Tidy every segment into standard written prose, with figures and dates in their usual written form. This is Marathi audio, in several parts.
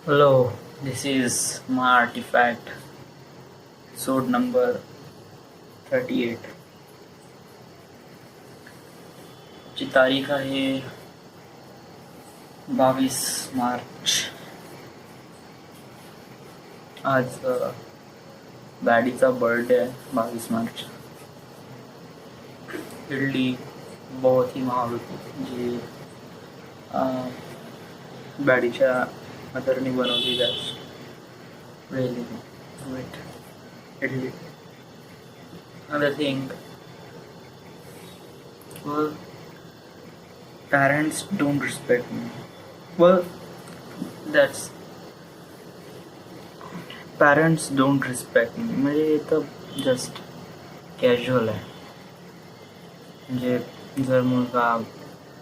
Hello, this is my artifact, episode number 38. ची तारीख आहे 22 मार्च. आज बॅडीचा बर्थडे है 22 मार्च. इडली बहुत ही महाग होती जी बॅडीच्या मदरनी बनवली जाते. Really wait, idli. Another thing, well, parents don't respect me. Well, that's parents don't respect me. म्हणजे हे तर जस्ट कॅज्युअल आहे. म्हणजे जर मुलगा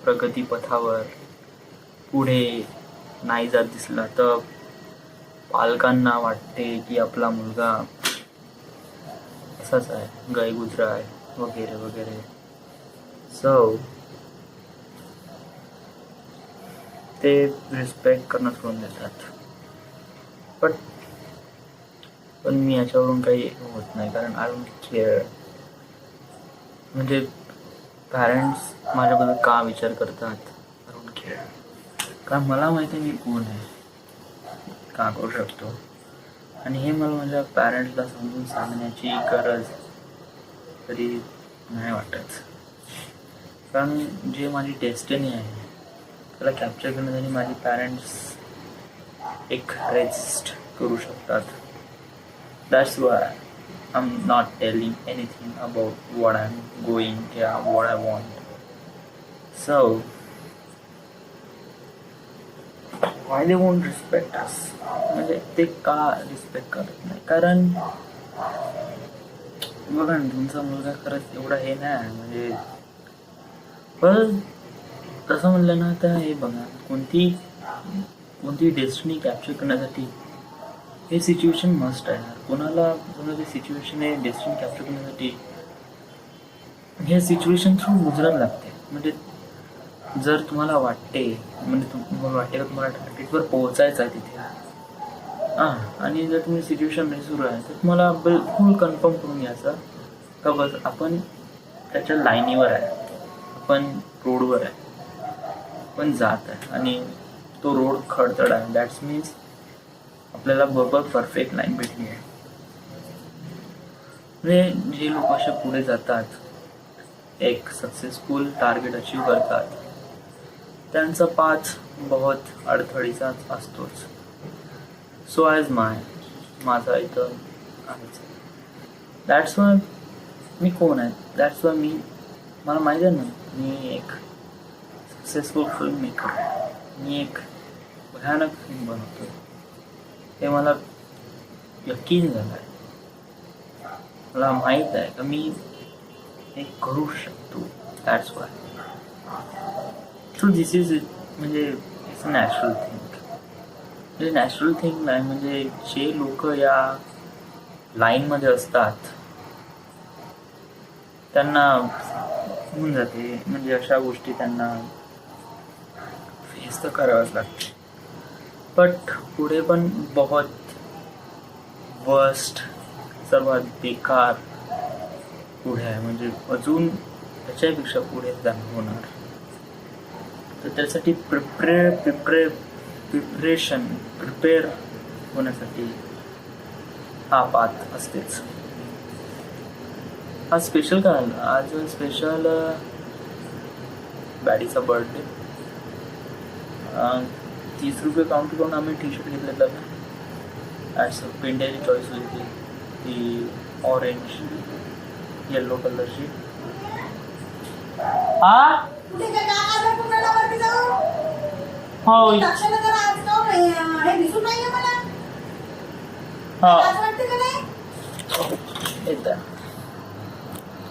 प्रगतीपथावर पुढे नाही जात दिसला तर पालकांना वाटते की आपला मुलगा असाच आहे, गायगुजरा आहे वगैरे वगैरे. सो ते रिस्पेक्ट करणं सोडून देतात. पण मी याच्यावरून काही होत नाही, कारण आय डोंट केअर. म्हणजे पॅरेंट्स माझ्याबद्दल का विचार करतात, आय डोंट केअर. कारण मला माहिती आहे मी कोण आहे, का करू शकतो. आणि हे मला माझ्या पॅरेंट्सला समजून सांगण्याची गरज तरी नाही वाटत. कारण जे माझी डेस्टिनी आहे त्याला कॅप्चर करण्यासाठी माझे पॅरेंट्स एक रेजिस्ट करू शकतात. That's why I am not telling anything about what I am going या what I want. So why they won't respect us? म्हणजे ते का रिस्पेक्ट करत नाही? कारण बघा ना, तुमचा मुलगा खरंच एवढा हे नाही म्हणजे. पण तसं म्हणलं ना तर हे बघा, कोणती डेस्टिनी कॅप्चर करण्यासाठी हे सिच्युएशन मस्ट आहे. कोणाची सिच्युएशन आहे डेस्टिनी कॅप्चर करण्यासाठी हे सिच्युएशन थ्रू गुजरायला लागते. म्हणजे जर तुम्हाला वाटते का तुम्हाला टार्गेटवर पोहोचायचं आहे तिथे, आणि जर तुम्ही सिच्युएशन नाही सुरू आहे तर तुम्हाला बिलकुल कन्फर्म करून घ्यायचं का बस आपण त्याच्या लाईनीवर आहे, आपण रोडवर आहे, आपण जात आहे आणि तो रोड खडतड आहे. दॅट्स मीन्स आपल्याला बरोबर परफेक्ट लाईन भेटली आहे. म्हणजे जे लोक असे पुढे जातात, एक सक्सेसफुल टार्गेट अचीव करतात, त्यांचा पाथ बहुत अडथळीचाच असतोच. सो ॲज माझा इथं आहेच. दॅट्स वाय मी कोण आहे, दॅट्स वाय मला माहिती आहे ना, मी एक सक्सेसफुल फिल्म मेकर आहे. मी एक भयानक फिल्म बनवतो हे मला यकीन झालं आहे. मला माहीत आहे का मी हे करू शकतो. That's why. So this is it. म्हणजे इट्स अ नॅचरल थिंग. म्हणजे नॅचरल थिंग नाही, म्हणजे जे लोक या लाईनमध्ये असतात त्यांना होऊन जाते. म्हणजे अशा गोष्टी त्यांना फेस तर करावंच लागते. बट पुढे पण बहुत वर्स्ट, सर्वात बेकार पुढे आहे. म्हणजे अजून त्याच्यापेक्षा पुढे जाणं होणार. तर त्यासाठी प्रिपेअर होण्यासाठी हा पाथ असतेच. आज स्पेशल काय आलं? आज स्पेशल बॅडीचा बर्थडे. 30 रुपये काउंट करून आम्ही टी शर्ट घेतलेलं. ॲट्स पेंड्याची चॉईस होती ती ऑरेंज येल्लो कलरची. येत